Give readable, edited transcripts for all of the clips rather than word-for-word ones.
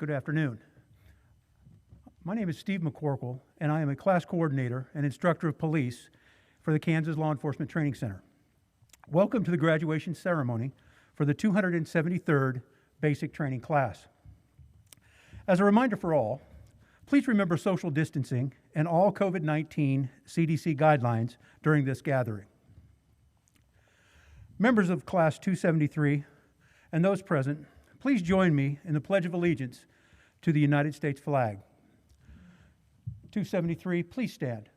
Good afternoon. My name is Steve McCorkle, and I am a class coordinator and instructor of police for the Kansas Law Enforcement Training Center. Welcome to the graduation ceremony for the 273rd Basic Training class. As a reminder for all, please remember social distancing and all COVID-19 CDC guidelines during this gathering. Members of Class 273 and those present, please join me in the Pledge of Allegiance to the United States flag. 273, please stand.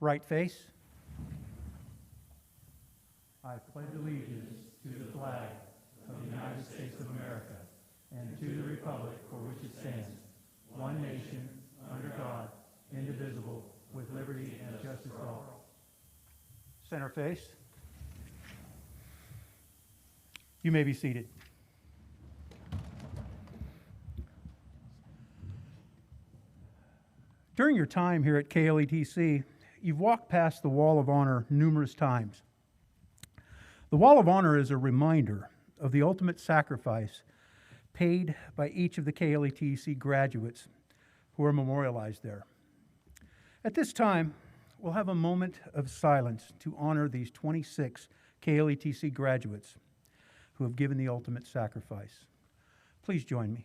Right face. I pledge allegiance to the flag of the United States of America and to the republic for which it stands, one nation, under God, indivisible, with liberty and justice for all. Center face. You may be seated. During your time here at KLETC, you've walked past the Wall of Honor numerous times. The Wall of Honor is a reminder of the ultimate sacrifice paid by each of the KLETC graduates who are memorialized there. At this time, we'll have a moment of silence to honor these 26 KLETC graduates who have given the ultimate sacrifice. Please join me.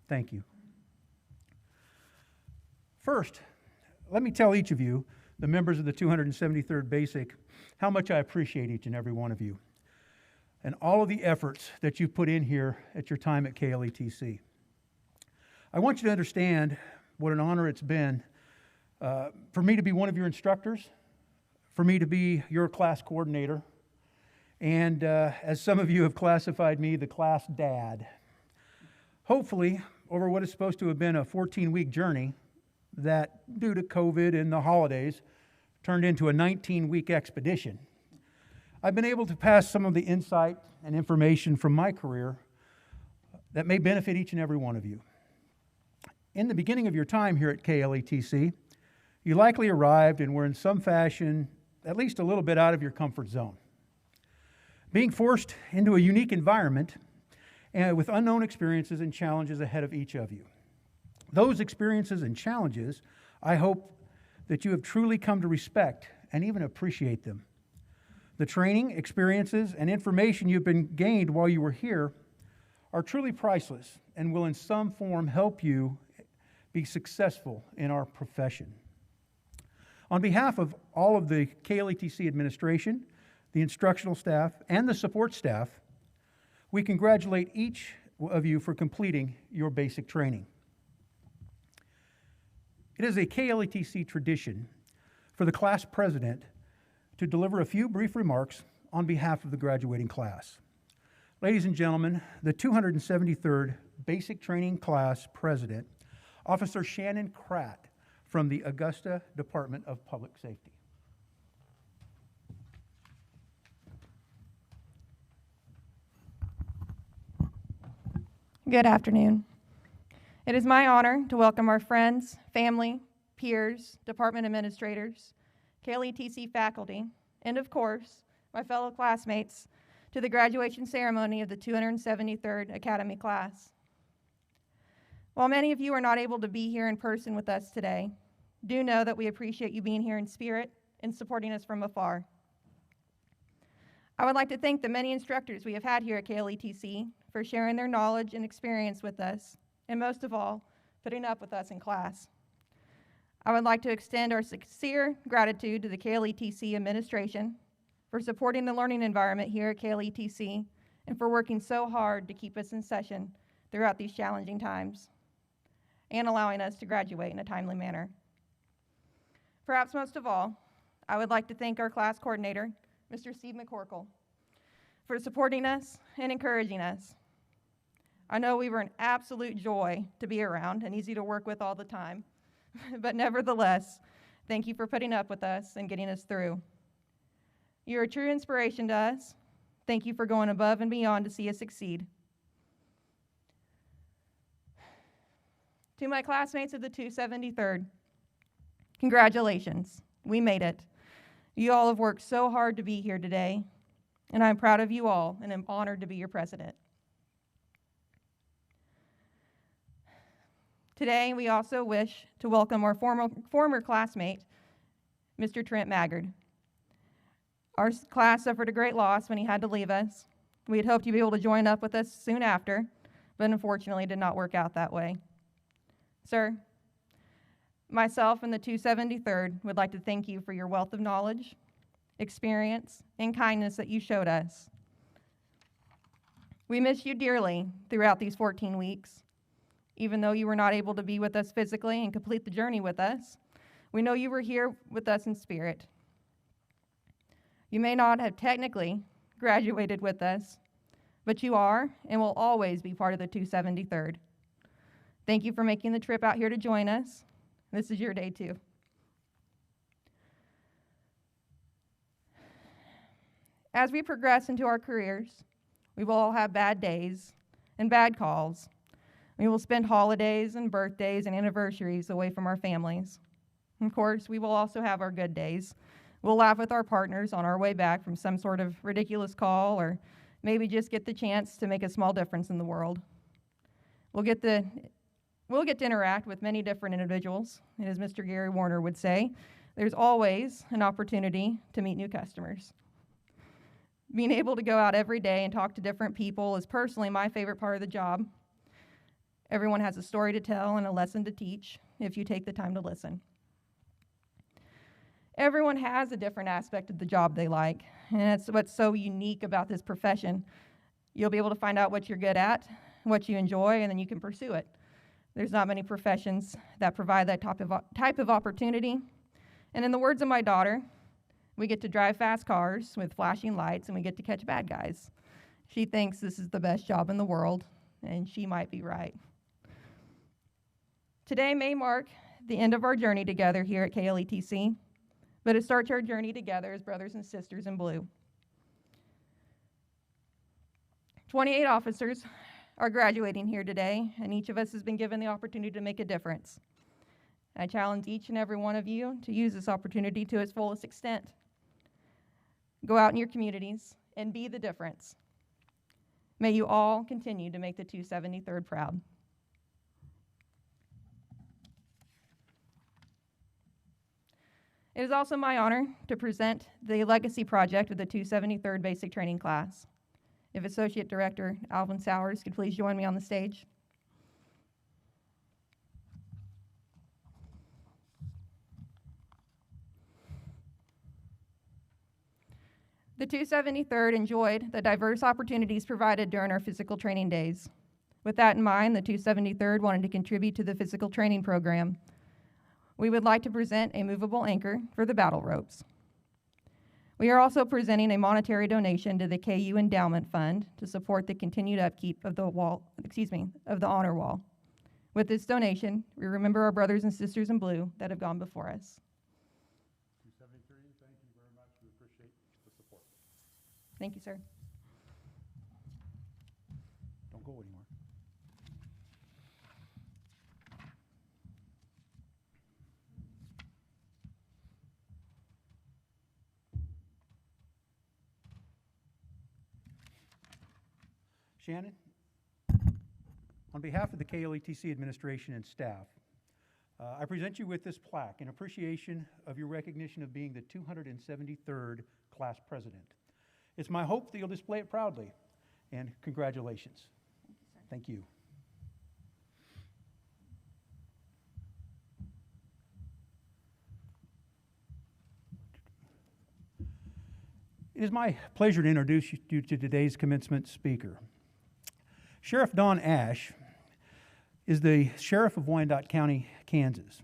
Thank you. First, let me tell each of you, the members of the 273rd Basic, how much I appreciate each and every one of you and all of the efforts that you've put in here at your time at KLETC. I want you to understand what an honor it's been for me to be one of your instructors, for me to be your class coordinator, and as some of you have classified me, the class dad. Hopefully, over what is supposed to have been a 14-week journey that, due to COVID and the holidays, turned into a 19-week expedition, I've been able to pass some of the insight and information from my career that may benefit each and every one of you. In the beginning of your time here at KLETC, you likely arrived and were in some fashion at least a little bit out of your comfort zone. Being forced into a unique environment and with unknown experiences and challenges ahead of each of you. Those experiences and challenges, I hope that you have truly come to respect and even appreciate them. The training, experiences, and information you've been gained while you were here are truly priceless and will in some form help you be successful in our profession. On behalf of all of the KLETC administration, the instructional staff, and the support staff, we congratulate each of you for completing your basic training. It is a KLETC tradition for the class president to deliver a few brief remarks on behalf of the graduating class. Ladies and gentlemen, the 273rd Basic Training Class President, Officer Shannon Kratt from the Augusta Department of Public Safety. Good afternoon. It is my honor to welcome our friends, family, peers, department administrators, KLETC faculty, and of course, my fellow classmates to the graduation ceremony of the 273rd Academy class. While many of you are not able to be here in person with us today, do know that we appreciate you being here in spirit and supporting us from afar. I would like to thank the many instructors we have had here at KLETC for sharing their knowledge and experience with us, and most of all, putting up with us in class. I would like to extend our sincere gratitude to the KLETC administration for supporting the learning environment here at KLETC and for working so hard to keep us in session throughout these challenging times and allowing us to graduate in a timely manner. Perhaps most of all, I would like to thank our class coordinator, Mr. Steve McCorkle, for supporting us and encouraging us. I know we were an absolute joy to be around and easy to work with all the time, but nevertheless, Thank you for putting up with us and getting us through. You're a true inspiration to us. Thank you for going above and beyond to see us succeed. To my classmates of the 273rd, congratulations. We made it. You all have worked so hard to be here today, and I'm proud of you all and am honored to be your president. Today, we also wish to welcome our former classmate, Mr. Trent Maggard. Our class suffered a great loss when he had to leave us. We had hoped he'd be able to join up with us soon after, but unfortunately it did not work out that way. Sir, myself and the 273rd would like to thank you for your wealth of knowledge, experience, and kindness that you showed us. We miss you dearly throughout these 14 weeks. Even though you were not able to be with us physically and complete the journey with us, we know you were here with us in spirit. You may not have technically graduated with us, but you are and will always be part of the 273rd. Thank you for making the trip out here to join us. This is your day too. As we progress into our careers, we will all have bad days and bad calls. We will spend holidays and birthdays and anniversaries away from our families. Of course, we will also have our good days. We'll laugh with our partners on our way back from some sort of ridiculous call, or maybe just get the chance to make a small difference in the world. We'll get to interact with many different individuals, and as Mr. Gary Warner would say, there's always an opportunity to meet new customers. Being able to go out every day and talk to different people is personally my favorite part of the job. Everyone has a story to tell and a lesson to teach if you take the time to listen. Everyone has a different aspect of the job they like, and that's what's so unique about this profession. You'll be able to find out what you're good at, what you enjoy, and then you can pursue it. There's not many professions that provide that type of opportunity. And in the words of my daughter, we get to drive fast cars with flashing lights, and we get to catch bad guys. She thinks this is the best job in the world, and she might be right. Today may mark the end of our journey together here at KLETC, but it starts our journey together as brothers and sisters in blue. 28 officers are graduating here today, and each of us has been given the opportunity to make a difference. I challenge each and every one of you to use this opportunity to its fullest extent. Go out in your communities and be the difference. May you all continue to make the 273rd proud. It is also my honor to present the Legacy Project of the 273rd Basic Training Class. If Associate Director Alvin Sowers could please join me on the stage. The 273rd enjoyed the diverse opportunities provided during our physical training days. With that in mind, the 273rd wanted to contribute to the physical training program. We would like to present a movable anchor for the battle ropes. We are also presenting a monetary donation to the KU Endowment Fund to support the continued upkeep of the honor wall. With this donation, we remember our brothers and sisters in blue that have gone before us. 273, thank you very much. We appreciate the support. Thank you, sir. Don't go anywhere. Shannon, on behalf of the KLETC administration and staff, I present you with this plaque in appreciation of your recognition of being the 273rd class president. It's my hope that you'll display it proudly, and congratulations. Thank you. It is my pleasure to introduce you to today's commencement speaker. Sheriff Don Ash is the Sheriff of Wyandotte County, Kansas.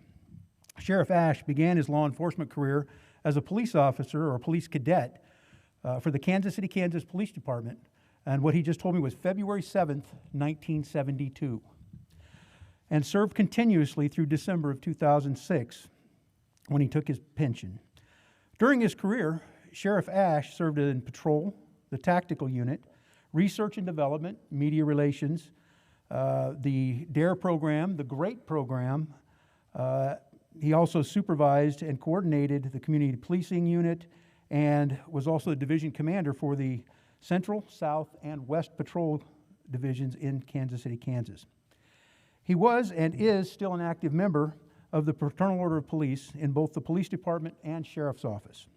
Sheriff Ash began his law enforcement career as a police officer or police cadet for the Kansas City, Kansas Police Department, and what he just told me was February 7th, 1972, and served continuously through December of 2006. when he took his pension. During his career, Sheriff Ash served in patrol, the tactical unit, research and development, media relations, the DARE program, the GREAT program. He also supervised and coordinated the community policing unit and was also the division commander for the Central, South, and West Patrol divisions in Kansas City, Kansas. He was and is still an active member of the Fraternal Order of Police in both the police department and sheriff's office.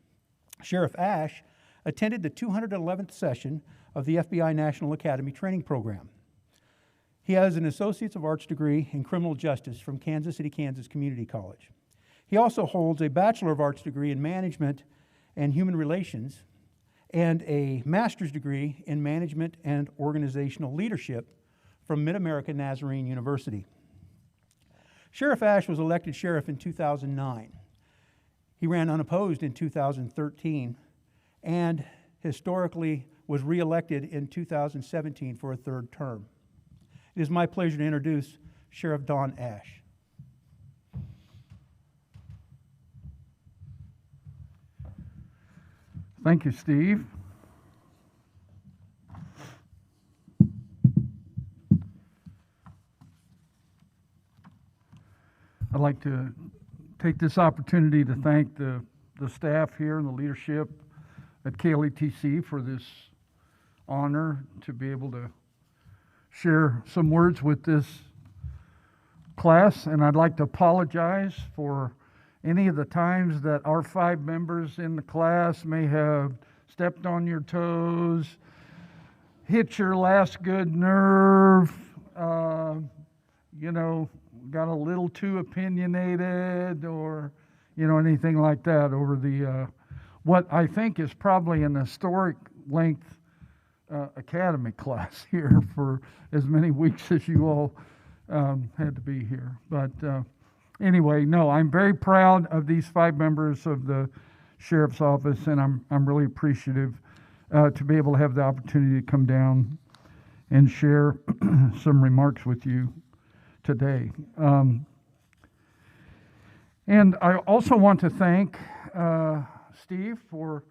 Sheriff Ash attended the 211th session of the FBI National Academy Training Program. He has an Associates of Arts degree in Criminal Justice from Kansas City, Kansas Community College. He also holds a Bachelor of Arts degree in Management and Human Relations and a Master's degree in Management and Organizational Leadership from Mid-America Nazarene University. Sheriff Ash was elected sheriff in 2009. He ran unopposed in 2013 and historically was reelected in 2017 for a third term. It is my pleasure to introduce Sheriff Don Ash. Thank you, Steve. I'd like to take this opportunity to thank the staff here and the leadership at KLETC for this honor to be able to share some words with this class. And I'd like to apologize for any of the times that our 5 members in the class may have stepped on your toes, hit your last good nerve, got a little too opinionated, or anything like that over the what I think is probably an historic length academy class here for as many weeks as you all had to be here. But anyway, no, I'm very proud of these 5 members of the Sheriff's Office, and I'm really appreciative to be able to have the opportunity to come down and share some remarks with you today. And I also want to thank Steve for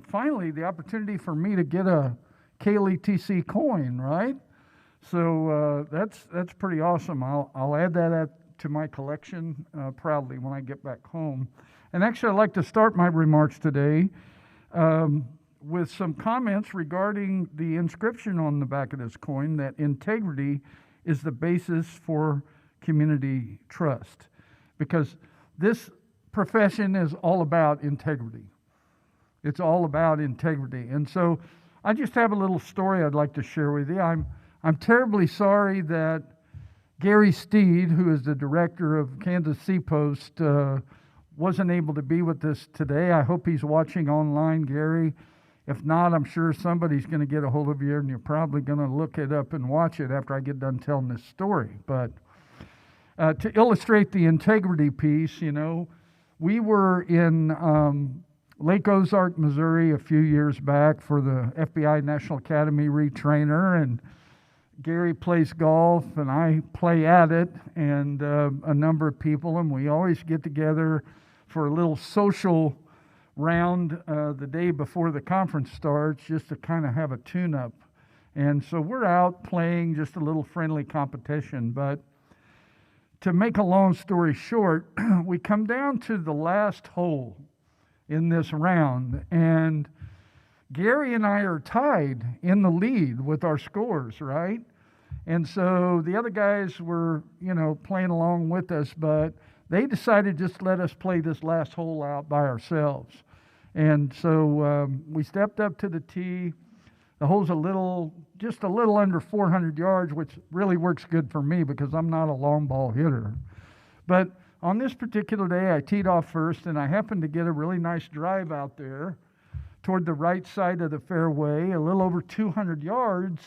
finally the opportunity for me to get a KLETC coin, right? So that's pretty awesome. I'll add that to my collection proudly when I get back home. And actually, I'd like to start my remarks today with some comments regarding the inscription on the back of this coin, that integrity is the basis for community trust. Because this profession is all about integrity. It's all about integrity. And so I just have a little story I'd like to share with you. I'm terribly sorry that Gary Steed, who is the director of Kansas Seapost, wasn't able to be with us today. I hope he's watching online, Gary. If not, I'm sure somebody's going to get a hold of you, and you're probably going to look it up and watch it after I get done telling this story. But to illustrate the integrity piece, we were in Lake Ozark, Missouri a few years back for the FBI National Academy retrainer, and Gary plays golf and I play at it, and a number of people, and we always get together for a little social round the day before the conference starts, just to kind of have a tune-up. And so we're out playing just a little friendly competition. But to make a long story short, we come down to the last hole in this round, and Gary and I are tied in the lead with our scores, right? And so the other guys were, playing along with us, but they decided just to let us play this last hole out by ourselves. And so we stepped up to the tee. The hole's just a little under 400 yards, which really works good for me because I'm not a long ball hitter. But on this particular day, I teed off first, and I happened to get a really nice drive out there toward the right side of the fairway, a little over 200 yards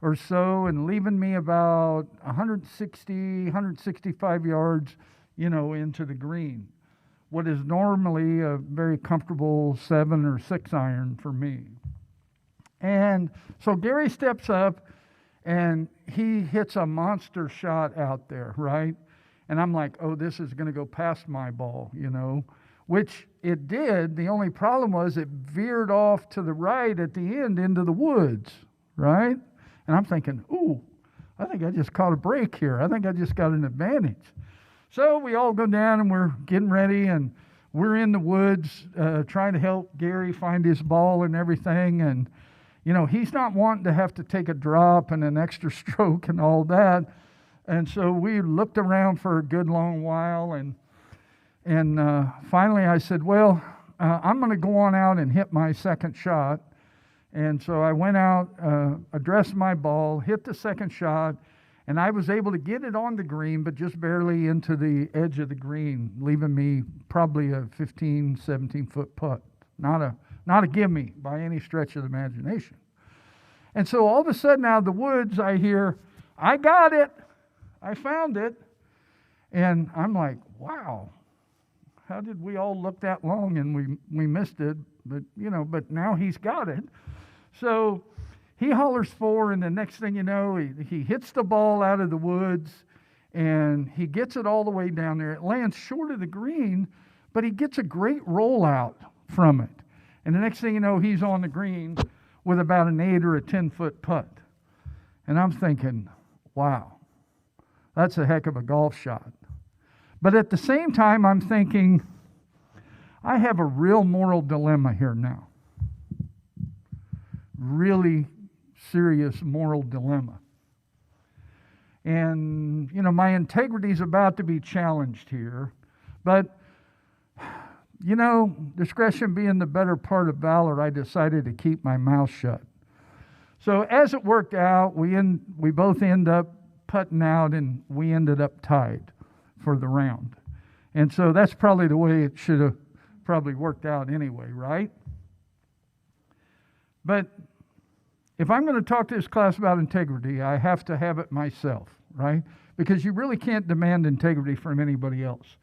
or so, and leaving me about 165 yards, into the green. What is normally a very comfortable 7 or 6 iron for me. And so Gary steps up and he hits a monster shot out there, right? And I'm like, oh, this is going to go past my ball, which it did. The only problem was it veered off to the right at the end into the woods, right? And I'm thinking, ooh, I think I just caught a break here. I think I just got an advantage. So we all go down and we're getting ready, and we're in the woods trying to help Gary find his ball and everything. And, he's not wanting to have to take a drop and an extra stroke and all that. And so we looked around for a good long while, and finally I said, well, I'm going to go on out and hit my second shot. And so I went out, addressed my ball, hit the second shot, and I was able to get it on the green, but just barely into the edge of the green, leaving me probably a 15, 17-foot putt. Not a gimme by any stretch of the imagination. And so all of a sudden out of the woods, I hear, I got it. I found it. And I'm like, wow, how did we all look that long and we missed it? But, but now he's got it. So he hollers for, and the next thing you know, he hits the ball out of the woods, and he gets it all the way down there. It lands short of the green, but he gets a great rollout from it. And the next thing you know, he's on the green with about an 8 or a 10-foot putt. And I'm thinking, wow, that's a heck of a golf shot. But at the same time, I'm thinking, I have a real moral dilemma here now. Really serious moral dilemma. And, my integrity is about to be challenged here. But, discretion being the better part of valor, I decided to keep my mouth shut. So as it worked out, we both end up putting out, and we ended up tied for the round. And so that's probably the way it should have probably worked out anyway, right? But if I'm going to talk to this class about integrity, I have to have it myself, right? Because you really can't demand integrity from anybody else.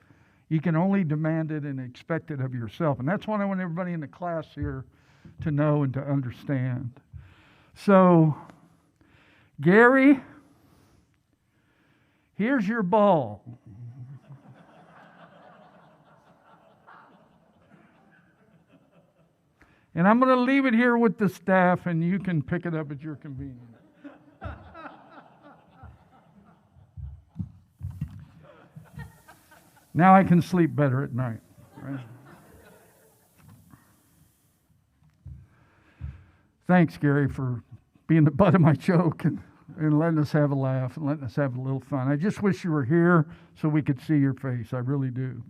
You can only demand it and expect it of yourself. And that's what I want everybody in the class here to know and to understand. So, Gary, here's your ball. And I'm going to leave it here with the staff, and you can pick it up at your convenience. Now I can sleep better at night. Right? Thanks, Gary, for being the butt of my joke and letting us have a laugh and letting us have a little fun. I just wish you were here so we could see your face. I really do.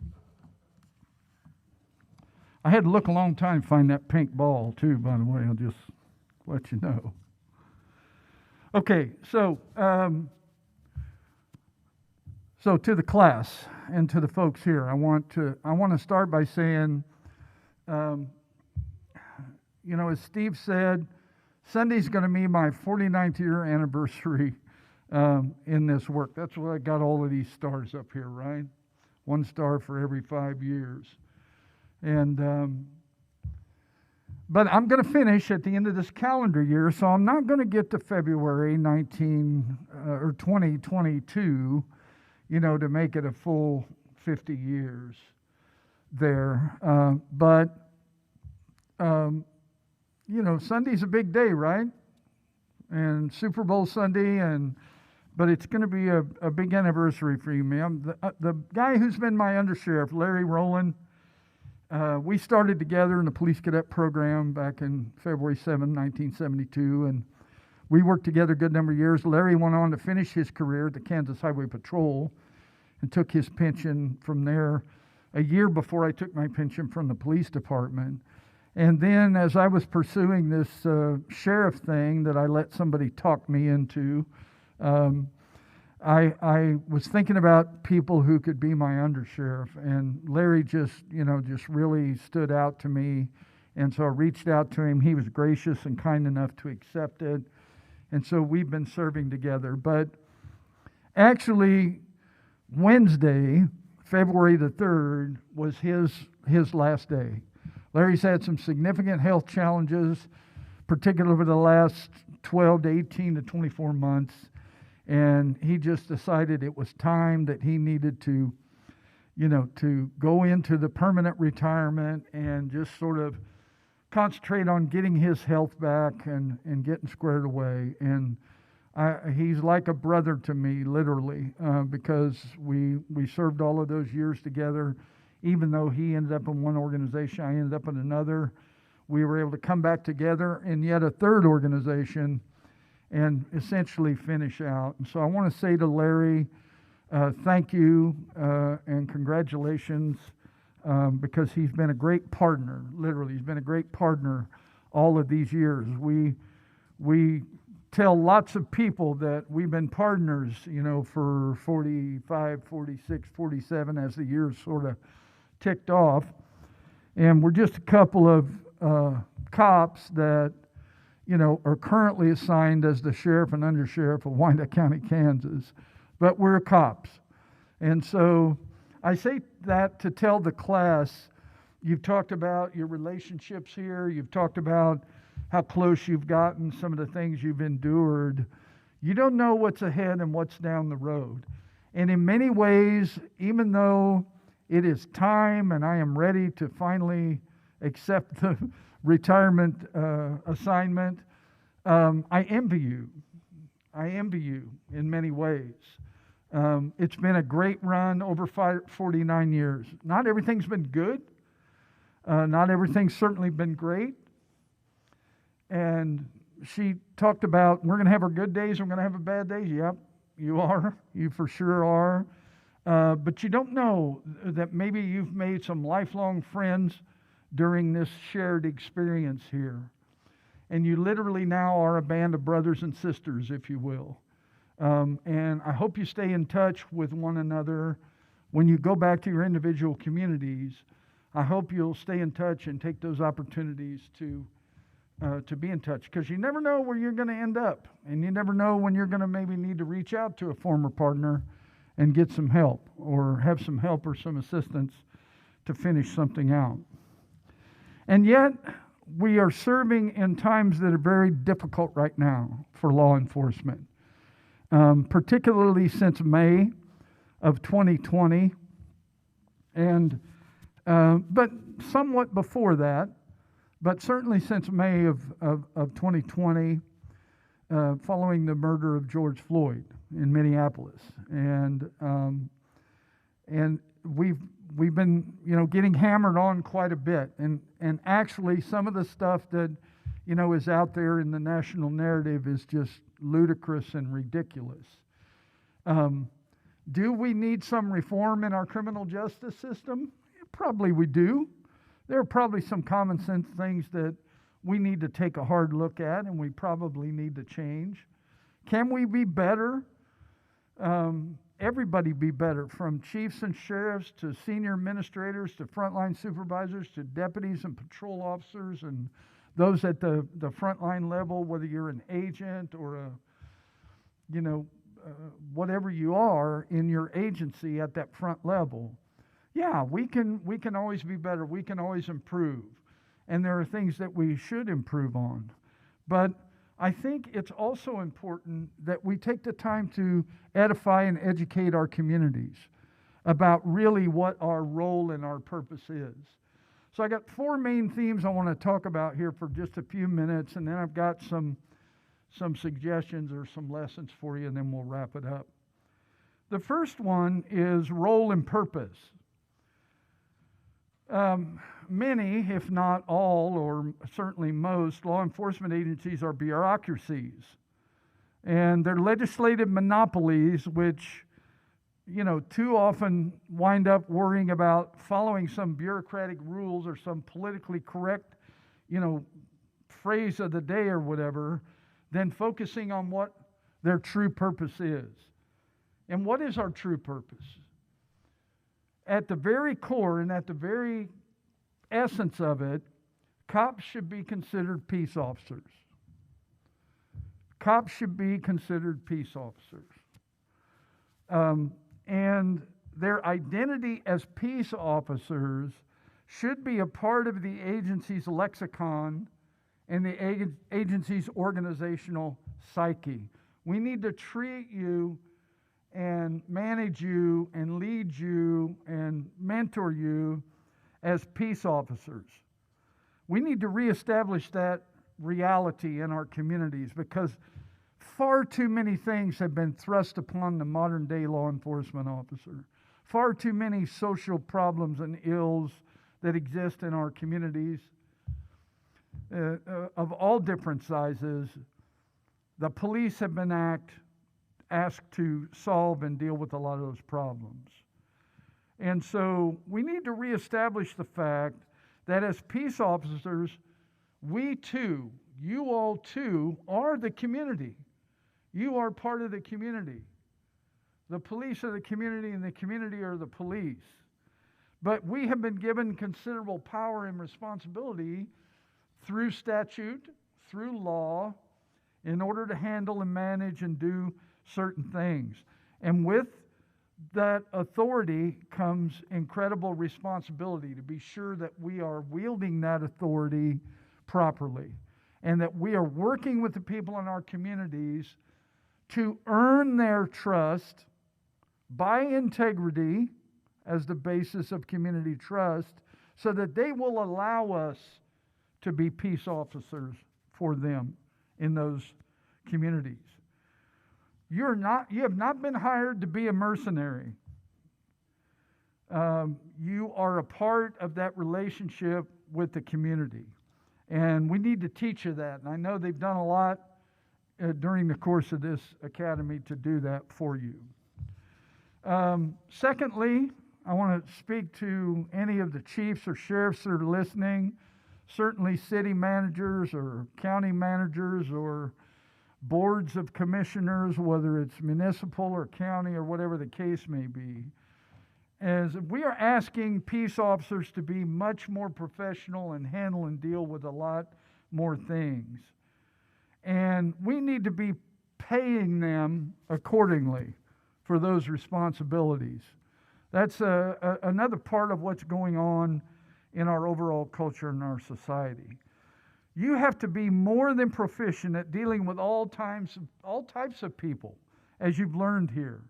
I had to look a long time to find that pink ball, too, by the way. I'll just let you know. Okay, so to the class and to the folks here, I want to start by saying, as Steve said, Sunday's going to be my 49th year anniversary in this work. That's why I got all of these stars up here, right? 1 star for every 5 years. And but I'm going to finish at the end of this calendar year, so I'm not going to get to February 2022, to make it a full 50 years there. But Sunday's a big day, right? And Super Bowl Sunday, but it's going to be a big anniversary for you, ma'am. The guy who's been my undersheriff, Larry Rowland. We started together in the police cadet program back in February 7, 1972, and we worked together a good number of years. Larry went on to finish his career at the Kansas Highway Patrol and took his pension from there a year before I took my pension from the police department. And then as I was pursuing this sheriff thing that I let somebody talk me into, I was thinking about people who could be my undersheriff, and Larry just really stood out to me, and so I reached out to him. He was gracious and kind enough to accept it, and so we've been serving together. But actually, Wednesday, February the 3rd, was his last day. Larry's had some significant health challenges, particularly over the last 12 to 18 to 24 months. And he just decided it was time that he needed to, to go into the permanent retirement and just sort of concentrate on getting his health back and getting squared away. And he's like a brother to me, literally, because we served all of those years together. Even though he ended up in one organization, I ended up in another. We were able to come back together in yet a third organization and essentially finish out. And so I want to say to Larry, thank you and congratulations, because he's been a great partner. Literally, he's been a great partner all of these years. We tell lots of people that we've been partners, for 45, 46, 47 as the years sort of ticked off. And we're just a couple of cops that are currently assigned as the sheriff and undersheriff of Wyandotte County, Kansas. But we're cops. And so I say that to tell the class, you've talked about your relationships here. You've talked about how close you've gotten, some of the things you've endured. You don't know what's ahead and what's down the road. And in many ways, even though it is time and I am ready to finally accept the retirement assignment, I envy you. I envy you in many ways. It's been a great run over 49 years. Not everything's been good. Not everything's certainly been great. And she talked about, we're going to have our good days, we're going to have our bad days. Yep, you are. You for sure are. But you don't know that maybe you've made some lifelong friends during this shared experience here. And you literally now are a band of brothers and sisters, if you will. And I hope you stay in touch with one another when you go back to your individual communities. I hope you'll stay in touch and take those opportunities to be in touch, because you never know where you're going to end up, and you never know when you're going to maybe need to reach out to a former partner and get some help or have some help or some assistance to finish something out. And yet, we are serving in times that are very difficult right now for law enforcement, particularly since May of 2020, and but somewhat before that, but certainly since May of 2020, following the murder of George Floyd in Minneapolis, and we've been getting hammered on quite a bit, and actually some of the stuff that is out there in the national narrative is just ludicrous and ridiculous. Do we need some reform in our criminal justice system? Probably we do. There are probably some common sense things that we need to take a hard look at, and we probably need to change. Can we be better? Everybody be better, from chiefs and sheriffs to senior administrators to frontline supervisors to deputies and patrol officers and those at the frontline level, whether you're an agent or whatever you are in your agency at that front level. Yeah, we can always be better. We can always improve. And there are things that we should improve on. But I think it's also important that we take the time to edify and educate our communities about really what our role and our purpose is. So I got 4 main themes I want to talk about here for just a few minutes, and then I've got some suggestions or some lessons for you, and then we'll wrap it up. The first one is role and purpose. Many, if not all, or certainly most, law enforcement agencies are bureaucracies. And they're legislative monopolies, which, too often wind up worrying about following some bureaucratic rules or some politically correct, phrase of the day or whatever, than focusing on what their true purpose is. And what is our true purpose? At the very core and at the very essence of it, cops should be considered peace officers. Cops should be considered peace officers. And their identity as peace officers should be a part of the agency's lexicon and the agency's organizational psyche. We need to treat you and manage you and lead you and mentor you as peace officers. We need to reestablish that reality in our communities because far too many things have been thrust upon the modern day law enforcement officer. Far too many social problems and ills that exist in our communities of all different sizes. The police have been asked to solve and deal with a lot of those problems. And so we need to reestablish the fact that as peace officers, we too, you all too, are the community. You are part of the community. The police are the community, and the community are the police. But we have been given considerable power and responsibility through statute, through law, in order to handle and manage and do certain things. And with that authority comes incredible responsibility to be sure that we are wielding that authority properly and that we are working with the people in our communities to earn their trust by integrity as the basis of community trust so that they will allow us to be peace officers for them in those communities. You have not been hired to be a mercenary. You are a part of that relationship with the community. And we need to teach you that. And I know they've done a lot during the course of this academy to do that for you. Secondly, I want to speak to any of the chiefs or sheriffs that are listening, certainly city managers or county managers or boards of commissioners, whether it's municipal or county or whatever the case may be, as we are asking peace officers to be much more professional and handle and deal with a lot more things. And we need to be paying them accordingly for those responsibilities. That's another part of what's going on in our overall culture and our society. You have to be more than proficient at dealing with all types of people, as you've learned here.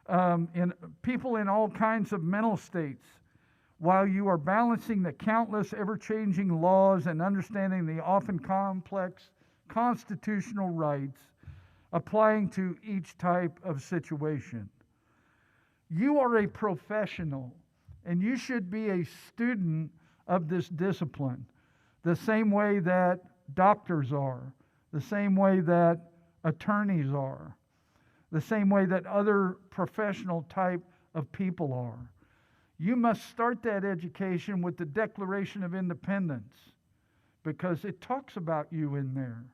In people in all kinds of mental states, while you are balancing the countless ever-changing laws and understanding the often complex constitutional rights applying to each type of situation. You are a professional, and you should be a student of this discipline, the same way that doctors are, the same way that attorneys are, the same way that other professional type of people are. You must start that education with the Declaration of Independence because it talks about you in there.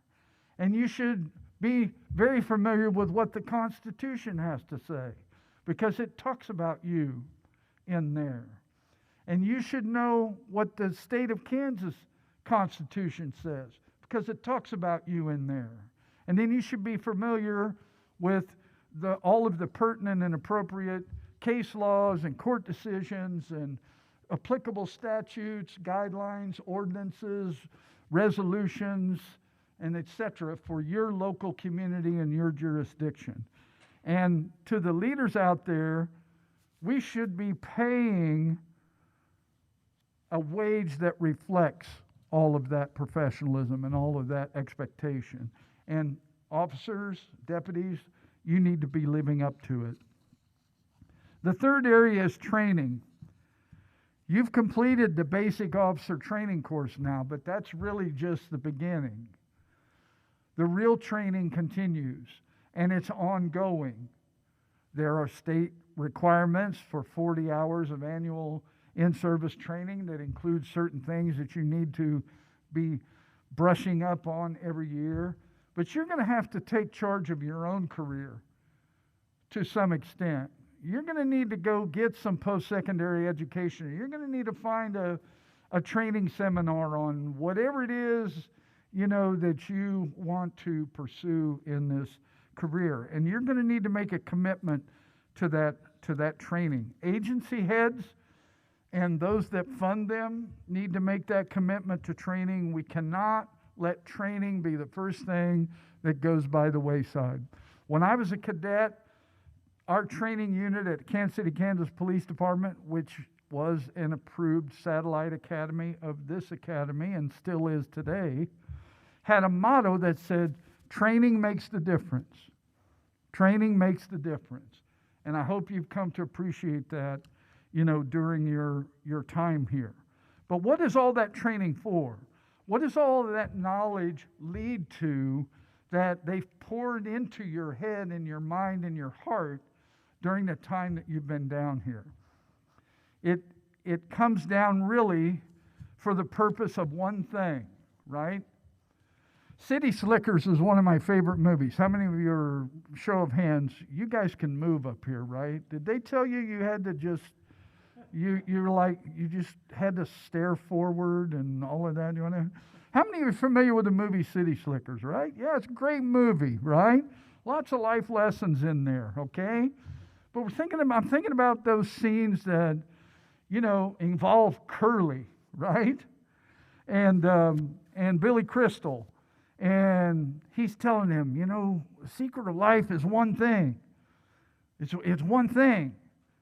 And you should be very familiar with what the Constitution has to say because it talks about you in there. And you should know what the state of Kansas Constitution says because it talks about you in there. And then you should be familiar with all of the pertinent and appropriate case laws and court decisions and applicable statutes, guidelines, ordinances, resolutions, and etc. for your local community and your jurisdiction. And to the leaders out there, we should be paying a wage that reflects all of that professionalism and all of that expectation. And officers, deputies, you need to be living up to it. The third area is training. You've completed the basic officer training course now, but that's really just the beginning. The real training continues, and it's ongoing. There are state requirements for 40 hours of annual in-service training that includes certain things that you need to be brushing up on every year. But you're going to have to take charge of your own career to some extent. You're going to need to go get some post-secondary education. You're going to need to find a training seminar on whatever it is, that you want to pursue in this career. And you're going to need to make a commitment to that training. Agency heads and those that fund them need to make that commitment to training. We cannot let training be the first thing that goes by the wayside. When I was a cadet, our training unit at Kansas City, Kansas Police Department, which was an approved satellite academy of this academy and still is today, had a motto that said, training makes the difference. Training makes the difference. And I hope you've come to appreciate that, during your time here. But what is all that training for? What does all of that knowledge lead to that they've poured into your head and your mind and your heart during the time that you've been down here? It comes down really for the purpose of one thing, right? City Slickers is one of my favorite movies. How many of you are, show of hands, you guys can move up here, right? Did they tell you you had to just, you just had to stare forward and all of that? How many of you are familiar with the movie City Slickers, right? Yeah, it's a great movie, right? Lots of life lessons in there, okay? But I'm thinking about those scenes that, involve Curly, right? And Billy Crystal. And he's telling him, the secret of life is one thing. It's one thing,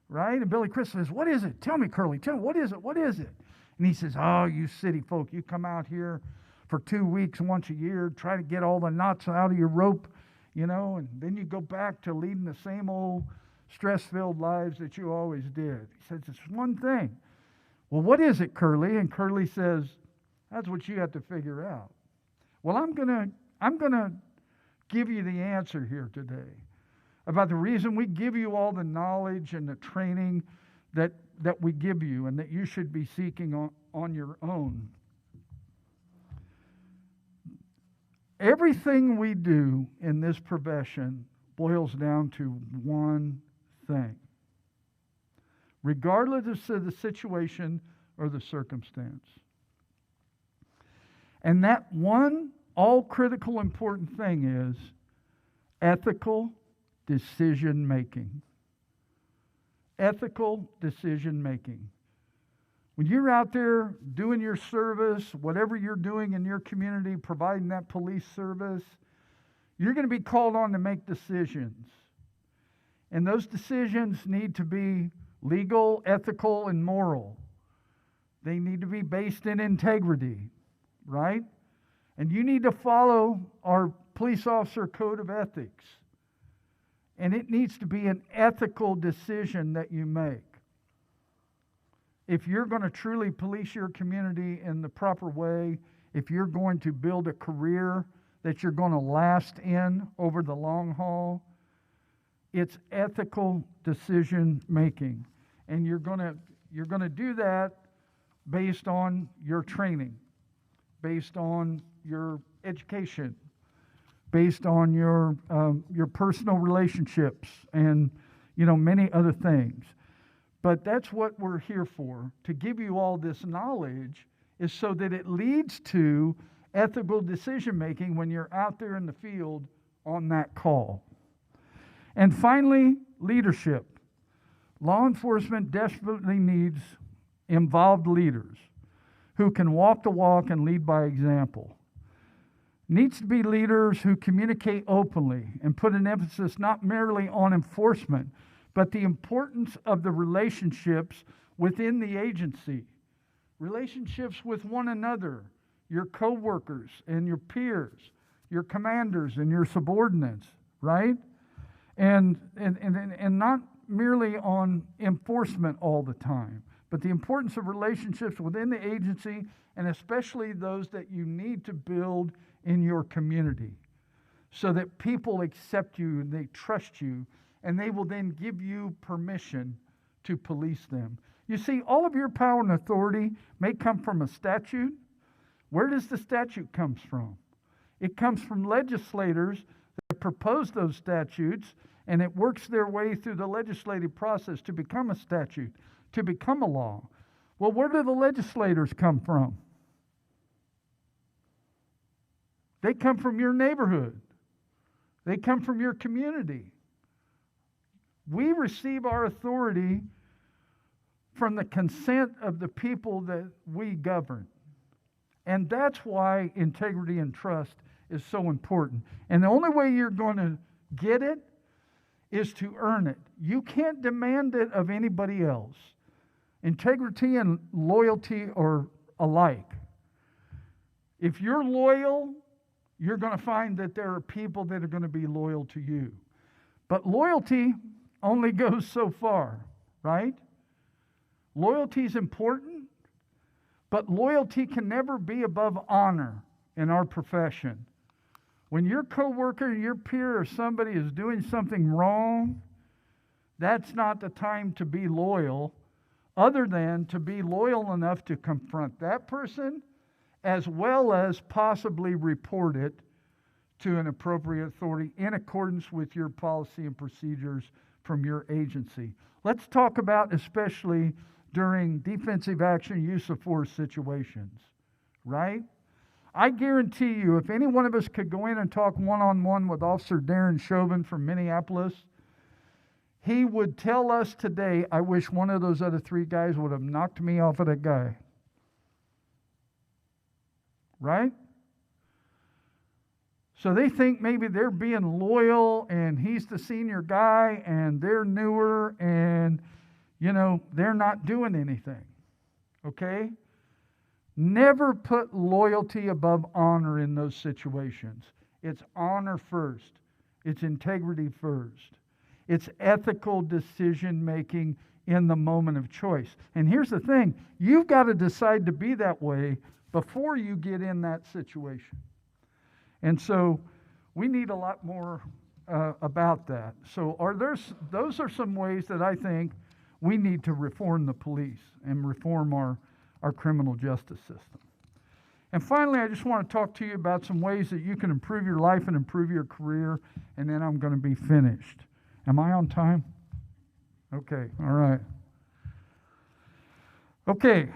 right? And Billy Crystal says, what is it? Tell me, Curly, tell me, what is it? What is it? And he says, oh, you city folk, you come out here for 2 weeks once a year, try to get all the knots out of your rope, and then you go back to leading the same old stress-filled lives that you always did. He says, it's one thing. Well, what is it, Curly? And Curly says, that's what you have to figure out. Well, I'm gonna give you the answer here today about the reason we give you all the knowledge and the training that we give you and that you should be seeking on your own. Everything we do in this profession boils down to one thing, regardless of the situation or the circumstance. And that one all-critical important thing is ethical decision-making. Ethical decision-making. When you're out there doing your service, whatever you're doing in your community, providing that police service, you're going to be called on to make decisions. And those decisions need to be legal, ethical, and moral. They need to be based in integrity, right? And you need to follow our police officer code of ethics. And it needs to be an ethical decision that you make. If you're going to truly police your community in the proper way, if you're going to build a career that you're going to last in over the long haul, it's ethical decision making. And you're going to do that based on your training, based on your education, based on your personal relationships, and many other things. But that's what we're here for, to give you all this knowledge, is so that it leads to ethical decision making when you're out there in the field on that call. And finally, leadership. Law enforcement desperately needs involved leaders who can walk the walk and lead by example. Needs to be leaders who communicate openly and put an emphasis not merely on enforcement, but the importance of the relationships within the agency. Relationships with one another, your co-workers and your peers, your commanders and your subordinates, right? And not merely on enforcement all the time, but the importance of relationships within the agency, and especially those that you need to build in your community, so that people accept you and they trust you, and they will then give you permission to police them. You see, all of your power and authority may come from a statute. Where does the statute come from? It comes from legislators that propose those statutes, and it works their way through the legislative process to become a statute, to become a law. Well, where do the legislators come from? They come from your neighborhood. They come from your community. We receive our authority from the consent of the people that we govern. And that's why integrity and trust is so important. And the only way you're going to get it is to earn it. You can't demand it of anybody else. Integrity and loyalty are alike. If you're loyal, you're going to find that there are people that are going to be loyal to you. But loyalty only goes so far, right? Loyalty is important, but loyalty can never be above honor in our profession. When your coworker, your peer, or somebody is doing something wrong, that's not the time to be loyal, other than to be loyal enough to confront that person, as well as possibly report it to an appropriate authority in accordance with your policy and procedures from your agency. Let's talk about especially during defensive action use of force situations, right? I guarantee you, if any one of us could go in and talk one-on-one with Officer Darren Chauvin from Minneapolis, he would tell us today, I wish one of those other three guys would have knocked me off of that guy. Right? So they think maybe they're being loyal and he's the senior guy and they're newer and, they're not doing anything. Okay? Never put loyalty above honor in those situations. It's honor first. It's integrity first. It's ethical decision making in the moment of choice. And here's the thing, you've got to decide to be that way before you get in that situation. And so we need a lot more about that. So those are some ways that I think we need to reform the police and reform our criminal justice system. And finally, I just want to talk to you about some ways that you can improve your life and improve your career, and then I'm going to be finished. Am I on time? Okay, all right. Okay,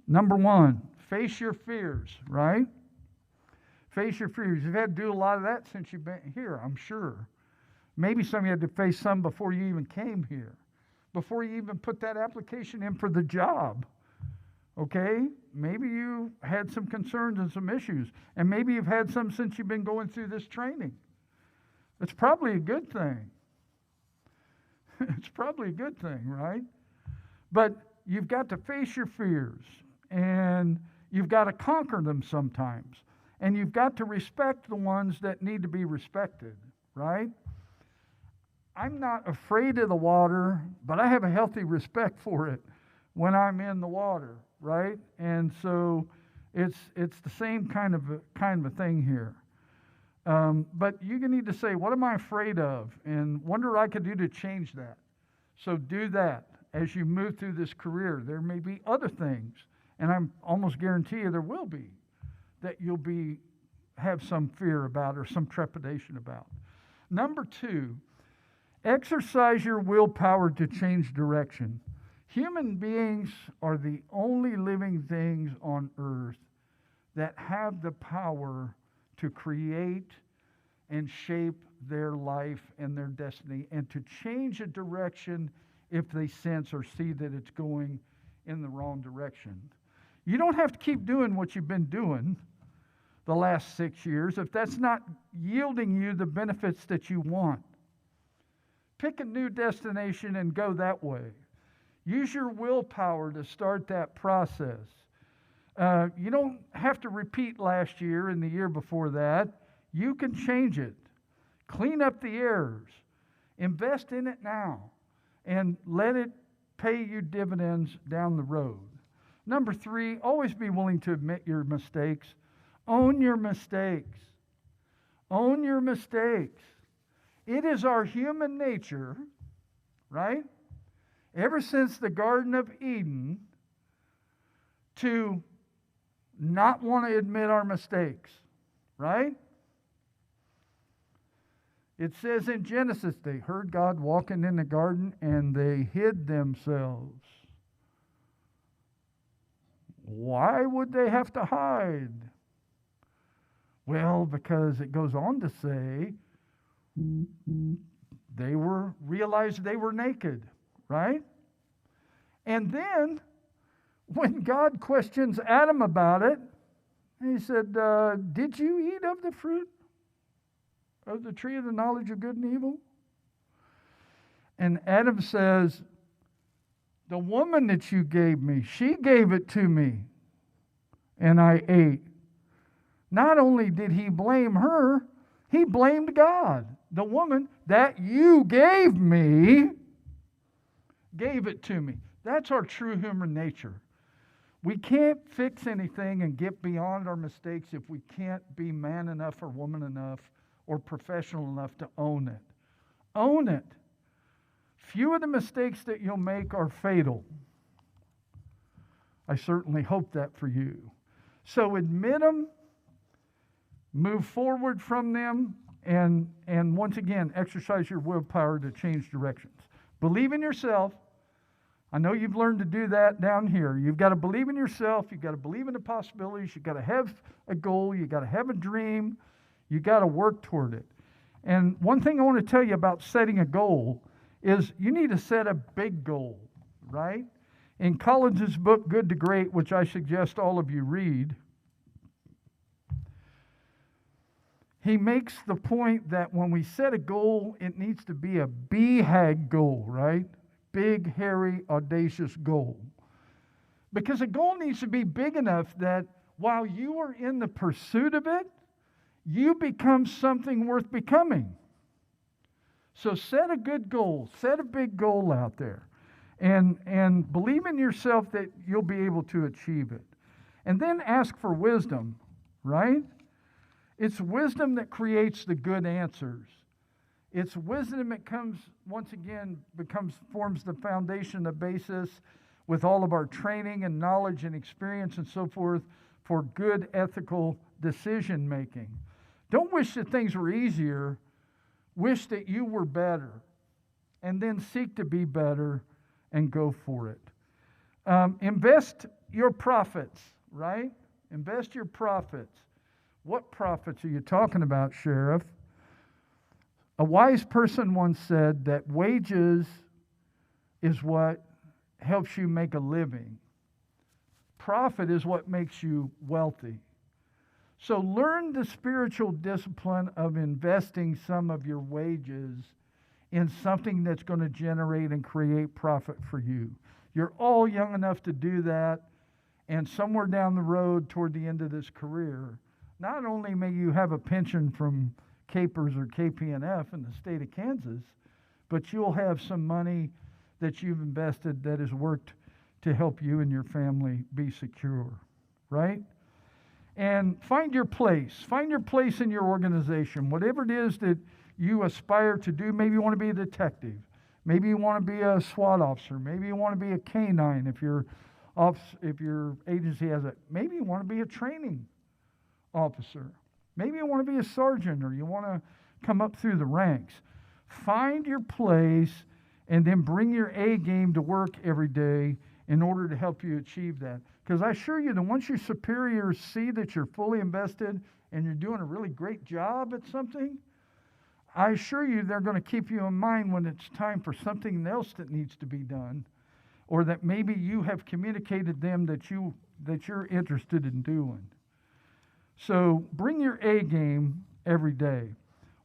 number one, face your fears, right? Face your fears. You've had to do a lot of that since you've been here, I'm sure. Maybe some of you had to face some before you even came here, before you even put that application in for the job. Okay? Maybe you had some concerns and some issues, and maybe you've had some since you've been going through this training. It's probably a good thing. It's probably a good thing, right? But you've got to face your fears, and you've got to conquer them sometimes. And you've got to respect the ones that need to be respected, right? I'm not afraid of the water, but I have a healthy respect for it when I'm in the water, right? And so it's the same kind of a thing here. But you need to say, what am I afraid of? And what I could do to change that. So do that as you move through this career. There may be other things, and I'm almost guarantee you there will be, that you'll have some fear about or some trepidation about. Number two, exercise your willpower to change direction. Human beings are the only living things on earth that have the power to create and shape their life and their destiny and to change a direction if they sense or see that it's going in the wrong direction. You don't have to keep doing what you've been doing the last 6 years if that's not yielding you the benefits that you want. Pick a new destination and go that way. Use your willpower to start that process. You don't have to repeat last year and the year before that. You can change it. Clean up the errors. Invest in it now. And let it pay you dividends down the road. Number three, always be willing to admit your mistakes. Own your mistakes. Own your mistakes. It is our human nature, right? Ever since the Garden of Eden, to not want to admit our mistakes, right? It says in Genesis, they heard God walking in the garden and they hid themselves. Why would they have to hide? Well, because it goes on to say they realized they were naked, right? And then when God questions Adam about it, he said, did you eat of the fruit of the tree of the knowledge of good and evil? And Adam says, the woman that you gave me, she gave it to me, and I ate. Not only did he blame her, he blamed God. The woman that you gave me gave it to me. That's our true human nature. We can't fix anything and get beyond our mistakes if we can't be man enough or woman enough or professional enough to own it. Own it. Few of the mistakes that you'll make are fatal. I certainly hope that for you. So admit them, move forward from them, and once again, exercise your willpower to change directions. Believe in yourself. I know you've learned to do that down here. You've got to believe in yourself. You've got to believe in the possibilities. You've got to have a goal. You've got to have a dream. You've got to work toward it. And one thing I want to tell you about setting a goal is you need to set a big goal, right? In Collins's book, Good to Great, which I suggest all of you read, he makes the point that when we set a goal, it needs to be a BHAG goal, right? Big, hairy, audacious goal. Because a goal needs to be big enough that while you are in the pursuit of it, you become something worth becoming. So set a good goal. Set a big goal out there. And believe in yourself that you'll be able to achieve it. And then ask for wisdom, right? It's wisdom that creates the good answers. It's wisdom that forms the foundation, the basis with all of our training and knowledge and experience and so forth for good ethical decision making. Don't wish that things were easier. Wish that you were better. And then seek to be better and go for it. Invest your profits, right? Invest your profits. What profits are you talking about, Sheriff? A wise person once said that wages is what helps you make a living. Profit is what makes you wealthy. So learn the spiritual discipline of investing some of your wages in something that's going to generate and create profit for you. You're all young enough to do that, and somewhere down the road toward the end of this career, not only may you have a pension from Capers or KPNF in the state of Kansas, but you'll have some money that you've invested that has worked to help you and your family be secure, right? And find your place. Find your place in your organization. Whatever it is that you aspire to do, maybe you want to be a detective. Maybe you want to be a SWAT officer. Maybe you want to be a K-9 if your agency has it. Maybe you want to be a training officer. Maybe you want to be a sergeant or you want to come up through the ranks. Find your place and then bring your A game to work every day in order to help you achieve that. Because I assure you that once your superiors see that you're fully invested and you're doing a really great job at something, I assure you they're going to keep you in mind when it's time for something else that needs to be done, or that maybe you have communicated them that you're interested in doing. So bring your A game every day.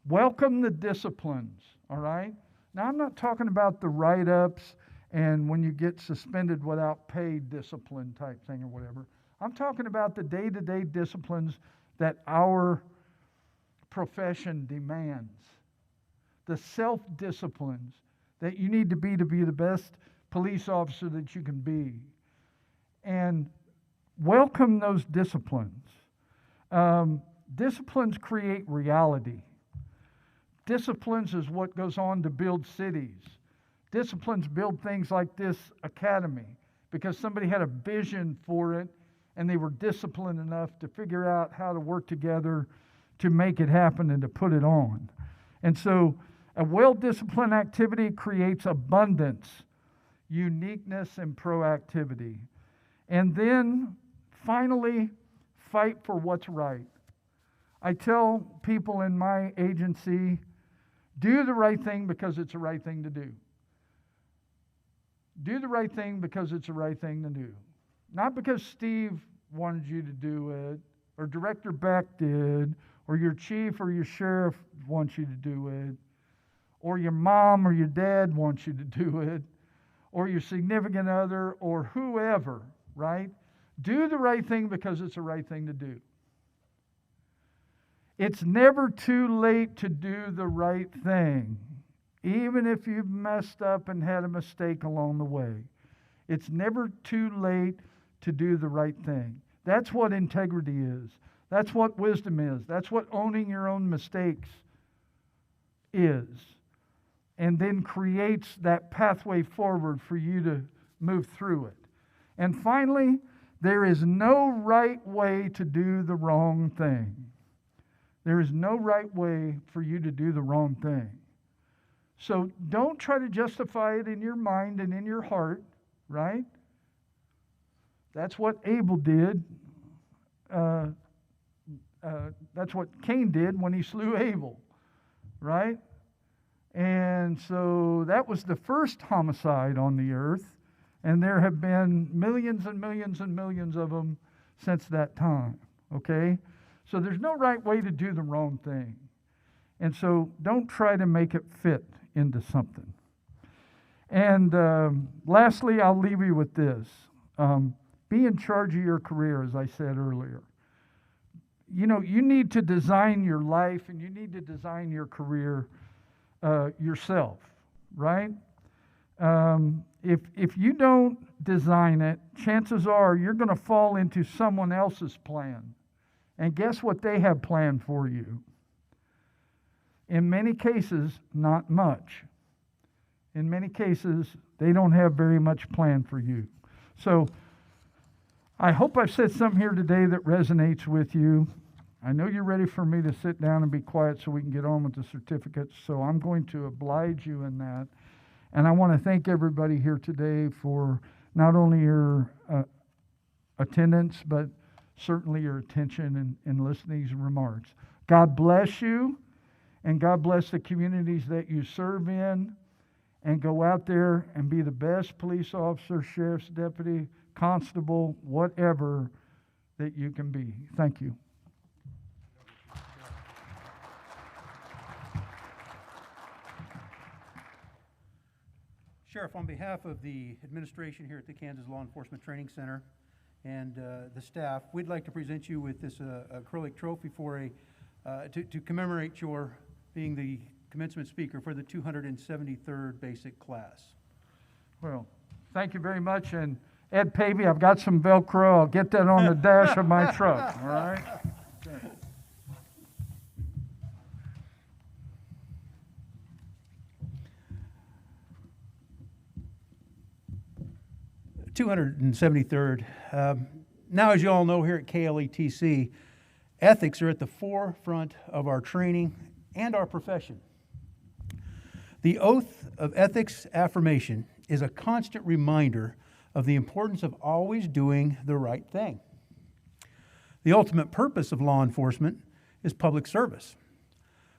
Welcome the disciplines, all right? Now, I'm not talking about the write-ups and when you get suspended without pay discipline type thing or whatever. I'm talking about the day-to-day disciplines that our profession demands. The self-disciplines that you need to be the best police officer that you can be. And welcome those disciplines. Disciplines create reality. Disciplines is what goes on to build cities. Disciplines build things like this academy because somebody had a vision for it and they were disciplined enough to figure out how to work together to make it happen and to put it on. And so a well-disciplined activity creates abundance, uniqueness, and proactivity. And then finally, fight for what's right. I tell people in my agency, do the right thing because it's the right thing to do. Do the right thing because it's the right thing to do. not because Steve wanted you to do it, or Director Beck did, or your chief or your sheriff wants you to do it, or your mom or your dad wants you to do it, or your significant other, or whoever, right? Do the right thing because it's the right thing to do. It's never too late to do the right thing, even if you've messed up and had a mistake along the way. It's never too late to do the right thing. That's what integrity is. That's what wisdom is. That's what owning your own mistakes is. And then creates that pathway forward for you to move through it. And finally, there is no right way to do the wrong thing. There is no right way for you to do the wrong thing. So don't try to justify it in your mind and in your heart, right? That's what Abel did. That's what Cain did when he slew Abel, right? And so that was the first homicide on the earth, and there have been millions and millions and millions of them since that time, okay? So there's no right way to do the wrong thing. And so don't try to make it fit into something. And lastly, I'll leave you with this. Be in charge of your career, as I said earlier. You know, you need to design your life and you need to design your career yourself, right? If you don't design it, chances are you're going to fall into someone else's plan. And guess what they have planned for you? In many cases, not much. In many cases, they don't have very much planned for you. So I hope I've said something here today that resonates with you. I know you're ready for me to sit down and be quiet so we can get on with the certificates, so I'm going to oblige you in that. And I want to thank everybody here today for not only your attendance, but certainly your attention in listening to these remarks. God bless you, and God bless the communities that you serve in, and go out there and be the best police officer, sheriff's deputy, constable, whatever that you can be. Thank you. Sheriff, on behalf of the administration here at the Kansas Law Enforcement Training Center and the staff, we'd like to present you with this acrylic trophy for to commemorate your being the commencement speaker for the 273rd Basic Class. Well, thank you very much. And Ed Pavey, I've got some Velcro. I'll get that on the dash of my truck, all right? Okay. 273rd. Now, as you all know, here at KLETC, ethics are at the forefront of our training and our profession. The oath of ethics affirmation is a constant reminder of the importance of always doing the right thing. The ultimate purpose of law enforcement is public service.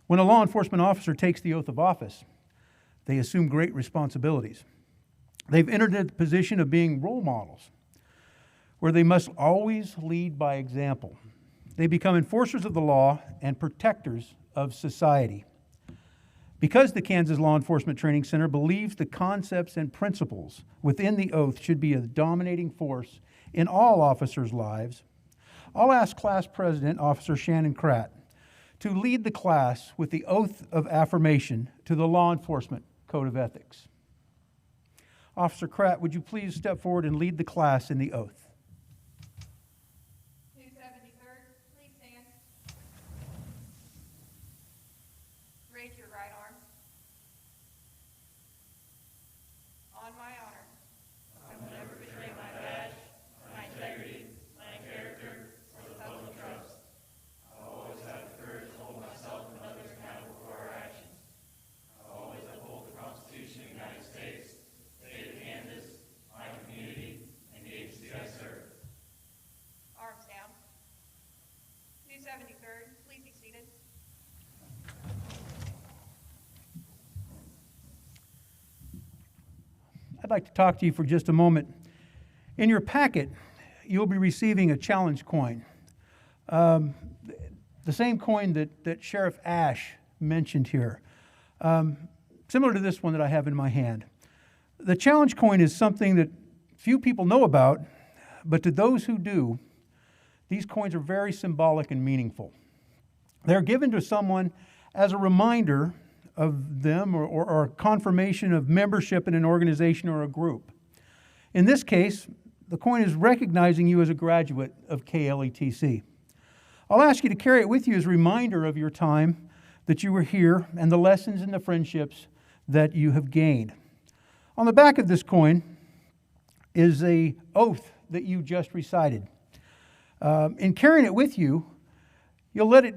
When a law enforcement officer takes the oath of office, they assume great responsibilities. They've entered the position of being role models, where they must always lead by example. They become enforcers of the law and protectors of society. Because the Kansas Law Enforcement Training Center believes the concepts and principles within the oath should be a dominating force in all officers' lives, I'll ask Class President, Officer Shannon Kratt, to lead the class with the oath of affirmation to the Law Enforcement Code of Ethics. Officer Kratt, would you please step forward and lead the class in the oath? 273rd, please stand. Raise your right arm. On my honor, I will never betray my badge, my integrity, my character, or the public trust. I will always have the courage to hold myself and others accountable for our actions. I will always uphold the Constitution of the United States, state of Kansas, my community, and the agency I serve. Arms down. 273rd, please be seated. I'd like to talk to you for just a moment. In your packet, you'll be receiving a challenge coin. The same coin that Sheriff Ash mentioned here. Similar to this one that I have in my hand. The challenge coin is something that few people know about, but to those who do, these coins are very symbolic and meaningful. They're given to someone as a reminder of them or a confirmation of membership in an organization or a group. In this case, the coin is recognizing you as a graduate of KLETC. I'll ask you to carry it with you as a reminder of your time that you were here and the lessons and the friendships that you have gained. On the back of this coin is an oath that you just recited. In carrying it with you, you'll let it